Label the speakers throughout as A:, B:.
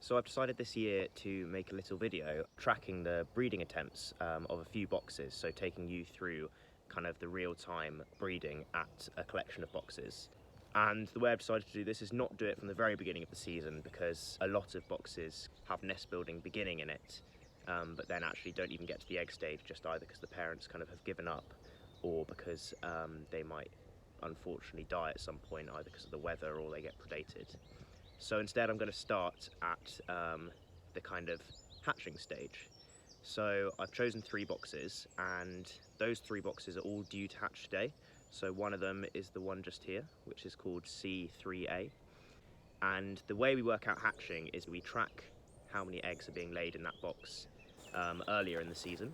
A: So I've decided this year to make a little video tracking the breeding attempts of a few boxes, so taking you through kind of the real-time breeding at a collection of boxes. And the way I've decided to do this is not do it from the very beginning of the season, because a lot of boxes have nest building beginning in it, but then actually don't even get to the egg stage, just either because the parents kind of have given up or because they might unfortunately die at some point, either because of the weather or they get predated. So instead I'm going to start at the kind of hatching stage. So I've chosen 3 boxes, and those 3 boxes are all due to hatch today. So one of them is the one just here, which is called C3A. And the way we work out hatching is we track how many eggs are being laid in that box earlier in the season.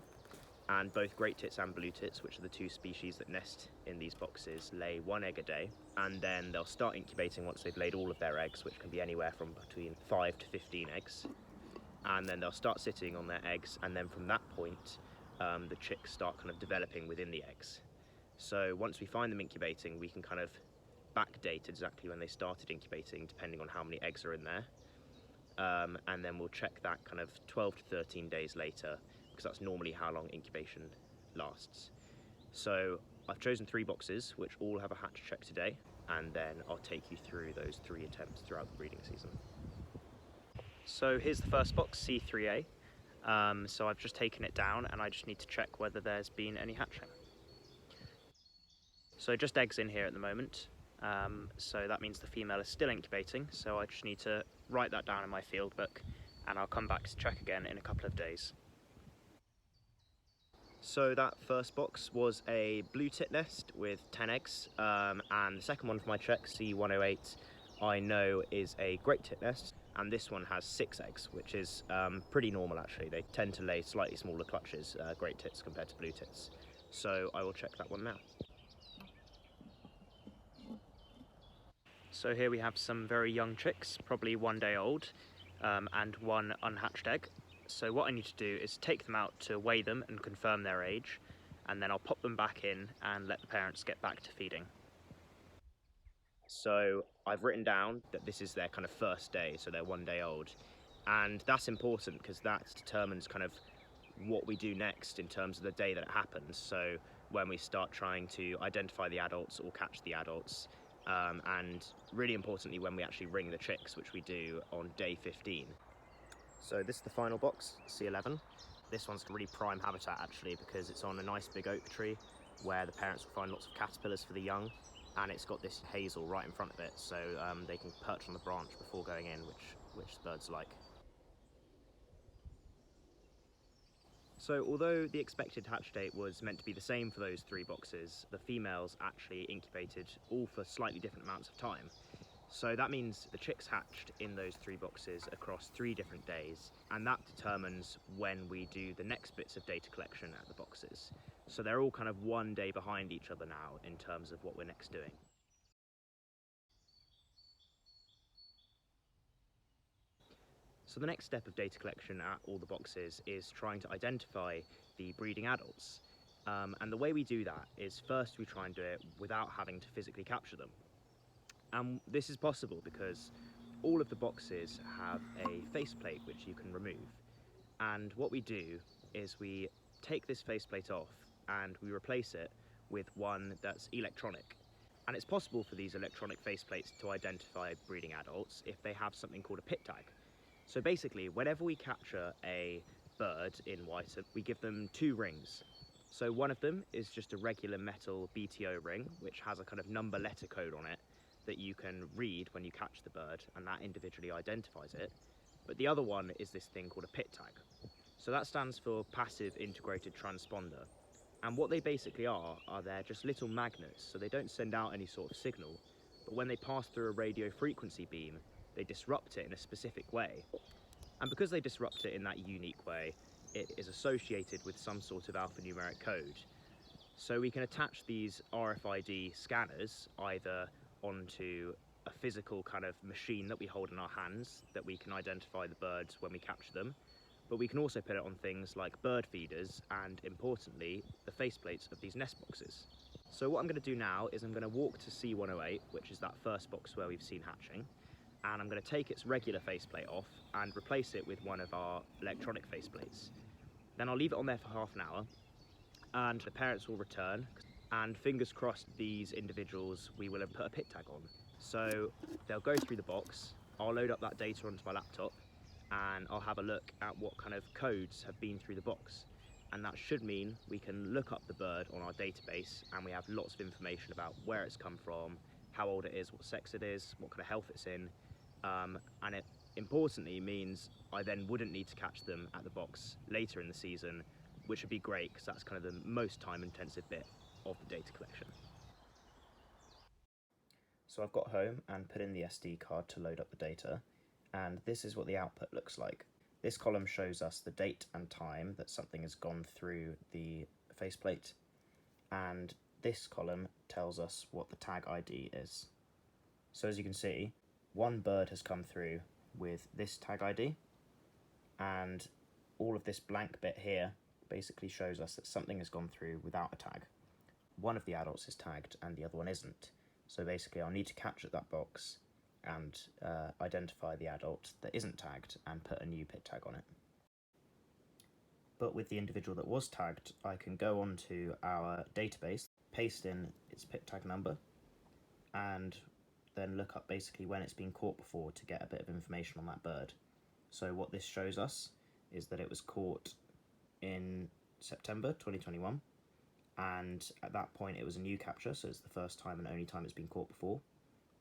A: And both great tits and blue tits, which are the 2 species that nest in these boxes, lay 1 egg a day, and then they'll start incubating once they've laid all of their eggs, which can be anywhere from between 5 to 15 eggs. And then they'll start sitting on their eggs, and then from that point the chicks start kind of developing within the eggs. So once we find them incubating, we can kind of backdate exactly when they started incubating, depending on how many eggs are in there. And then we'll check that kind of 12 to 13 days later, because that's normally how long incubation lasts. So I've chosen 3 boxes, which all have a hatch check today, and then I'll take you through those 3 attempts throughout the breeding season. So here's the first box, C3A. So I've just taken it down, and I just need to check whether there's been any hatching. So just eggs in here at the moment. So that means the female is still incubating, so I just need to write that down in my field book, and I'll come back to check again in a couple of days. So that first box was a blue tit nest with 10 eggs, and the second one for my check, C108, I know is a great tit nest, and this one has 6 eggs, which is pretty normal actually. They tend to lay slightly smaller clutches, great tits compared to blue tits. So I will check that one now. So here we have some very young chicks, probably 1 day old, and 1 unhatched egg. So what I need to do is take them out to weigh them and confirm their age, and then I'll pop them back in and let the parents get back to feeding. So I've written down that this is their kind of first day, so they're 1 day old. And that's important because that determines kind of what we do next in terms of the day that it happens. So when we start trying to identify the adults or catch the adults, and really importantly when we actually ring the chicks, which we do on day 15. So this is the final box, C11. This one's a really prime habitat actually, because it's on a nice big oak tree where the parents will find lots of caterpillars for the young, and it's got this hazel right in front of it, so they can perch on the branch before going in, which the birds like. So although the expected hatch date was meant to be the same for those 3 boxes, the females actually incubated all for slightly different amounts of time. So that means the chicks hatched in those 3 boxes across 3 different days, and that determines when we do the next bits of data collection at the boxes. So they're all kind of 1 day behind each other now in terms of what we're next doing. So the next step of data collection at all the boxes is trying to identify the breeding adults. And the way we do that is first we try and do it without having to physically capture them. And this is possible because all of the boxes have a faceplate which you can remove. And what we do is we take this faceplate off and we replace it with one that's electronic. And it's possible for these electronic faceplates to identify breeding adults if they have something called a pit tag. So basically, whenever we capture a bird in Wytham, we give them 2 rings. So one of them is just a regular metal BTO ring, which has a kind of number letter code on it that you can read when you catch the bird, and that individually identifies it. But the other one is this thing called a pit tag. So that stands for Passive Integrated Transponder. And what they basically are they're just little magnets, so they don't send out any sort of signal, but when they pass through a radio frequency beam, they disrupt it in a specific way. And because they disrupt it in that unique way, it is associated with some sort of alphanumeric code. So we can attach these RFID scanners either onto a physical kind of machine that we hold in our hands that we can identify the birds when we capture them, but we can also put it on things like bird feeders and, importantly, the faceplates of these nest boxes. So what I'm going to do now is I'm going to walk to C108, which is that first box where we've seen hatching, and I'm going to take its regular faceplate off and replace it with one of our electronic faceplates. Then I'll leave it on there for half an hour, and the parents will return, and fingers crossed these individuals we will have put a pit tag on. So they'll go through the box, I'll load up that data onto my laptop, and I'll have a look at what kind of codes have been through the box. And that should mean we can look up the bird on our database, and we have lots of information about where it's come from, how old it is, what sex it is, what kind of health it's in, and it importantly means I then wouldn't need to catch them at the box later in the season, which would be great because that's kind of the most time intensive bit of the data collection. So I've got home and put in the SD card to load up the data, and this is what the output looks like. This column shows us the date and time that something has gone through the faceplate, and this column tells us what the tag ID is. So as you can see, one bird has come through with this tag ID, and all of this blank bit here basically shows us that something has gone through without a tag. One of the adults is tagged and the other one isn't. So basically I'll need to capture that box and identify the adult that isn't tagged and put a new pit tag on it. But with the individual that was tagged, I can go onto our database, paste in its pit tag number, and then look up basically when it's been caught before to get a bit of information on that bird. So what this shows us is that it was caught in September 2021, and at that point it was a new capture, so it's the first time and only time it's been caught before.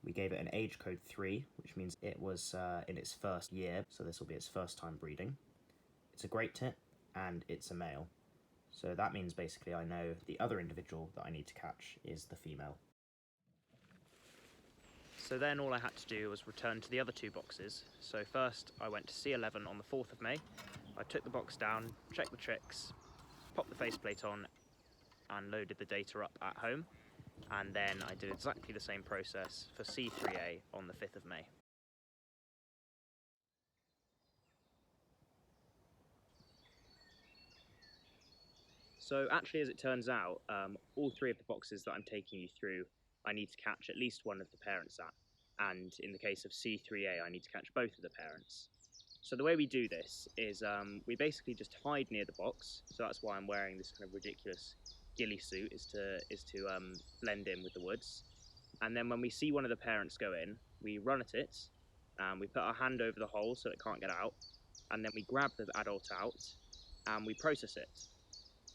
A: We gave it an age code 3, which means it was in its first year, so this will be its first time breeding. It's a great tit, and it's a male. So that means basically I know the other individual that I need to catch is the female. So then all I had to do was return to the other two boxes. So first I went to C11 on the 4th of May. I took the box down, checked the chicks, popped the faceplate on, and loaded the data up at home. And then I did exactly the same process for C3A on the 5th of May. So actually, as it turns out, all three of the boxes that I'm taking you through, I need to catch at least one of the parents at. And in the case of C3A, I need to catch both of the parents. So the way we do this is we basically just hide near the box. So that's why I'm wearing this kind of ridiculous ghillie suit, is to blend in with the woods. And then when we see one of the parents go in, we run at it, we put our hand over the hole so it can't get out, and then we grab the adult out and we process it.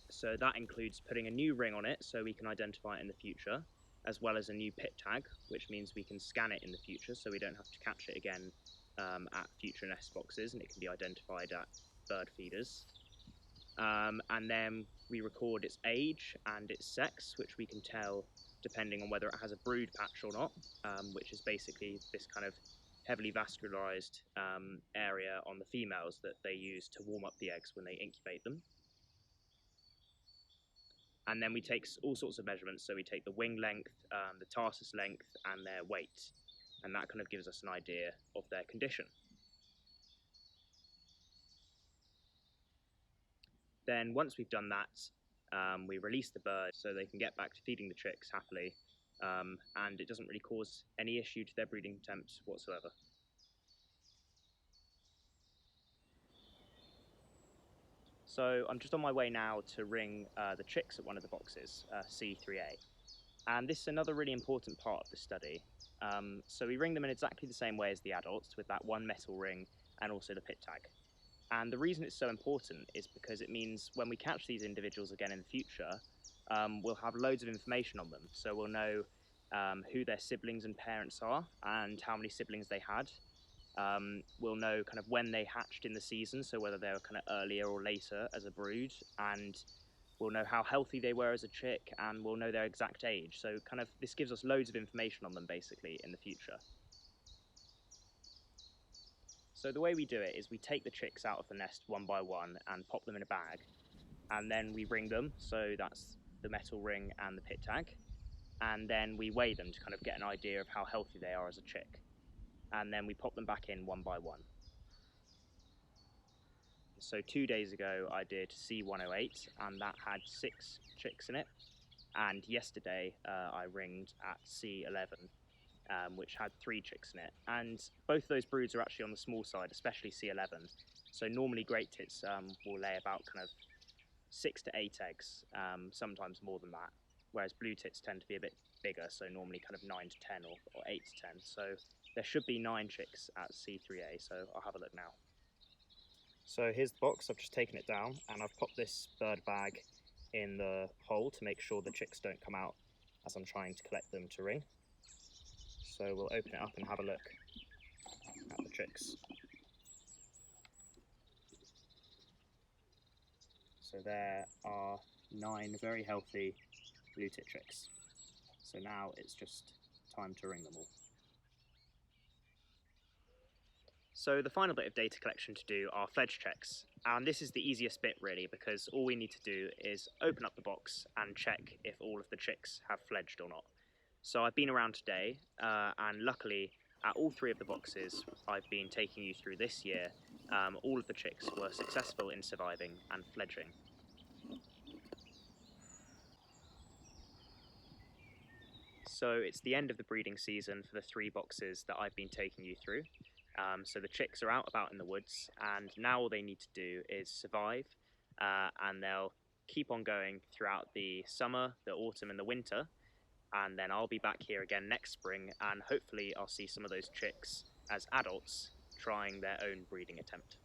A: So that includes putting a new ring on it so we can identify it in the future, as well as a new pit tag, which means we can scan it in the future so we don't have to catch it again at future nest boxes, and it can be identified at bird feeders. And then we record its age and its sex, which we can tell depending on whether it has a brood patch or not, which is basically this kind of heavily vascularized area on the females that they use to warm up the eggs when they incubate them. And then we take all sorts of measurements, so we take the wing length, the tarsus length, and their weight, and that kind of gives us an idea of their condition. Then once we've done that, we release the bird so they can get back to feeding the chicks happily, and it doesn't really cause any issue to their breeding attempts whatsoever. So I'm just on my way now to ring the chicks at one of the boxes, C3A. And this is another really important part of the study. So we ring them in exactly the same way as the adults, with that one metal ring and also the pit tag. And the reason it's so important is because it means when we catch these individuals again in the future, we'll have loads of information on them. So we'll know who their siblings and parents are and how many siblings they had. We'll know kind of when they hatched in the season, so whether they were kind of earlier or later as a brood, and we'll know how healthy they were as a chick, and we'll know their exact age. So kind of this gives us loads of information on them basically in the future. So the way we do it is we take the chicks out of the nest one by one and pop them in a bag, and then we ring them, so that's the metal ring and the pit tag, and then we weigh them to kind of get an idea of how healthy they are as a chick, and then we pop them back in one by one. So 2 days ago I did C108, and that had 6 chicks in it, and yesterday I ringed at C11, which had 3 chicks in it. And both of those broods are actually on the small side, especially C11. So normally great tits will lay about kind of 6 to 8 eggs, sometimes more than that, whereas blue tits tend to be a bit bigger, so normally kind of 9 to 10 or 8 to 10. So there should be 9 chicks at C3A, so I'll have a look now. So here's the box. I've just taken it down and I've popped this bird bag in the hole to make sure the chicks don't come out as I'm trying to collect them to ring. So we'll open it up and have a look at the chicks. So there are 9 very healthy blue tit chicks. So now it's just time to ring them all. So the final bit of data collection to do are fledge checks, and this is the easiest bit really, because all we need to do is open up the box and check if all of the chicks have fledged or not. So I've been around today, and luckily at all 3 of the boxes I've been taking you through this year, all of the chicks were successful in surviving and fledging. So it's the end of the breeding season for the 3 boxes that I've been taking you through. So the chicks are out about in the woods, and now all they need to do is survive, and they'll keep on going throughout the summer, the autumn and the winter, and then I'll be back here again next spring, and hopefully I'll see some of those chicks as adults trying their own breeding attempt.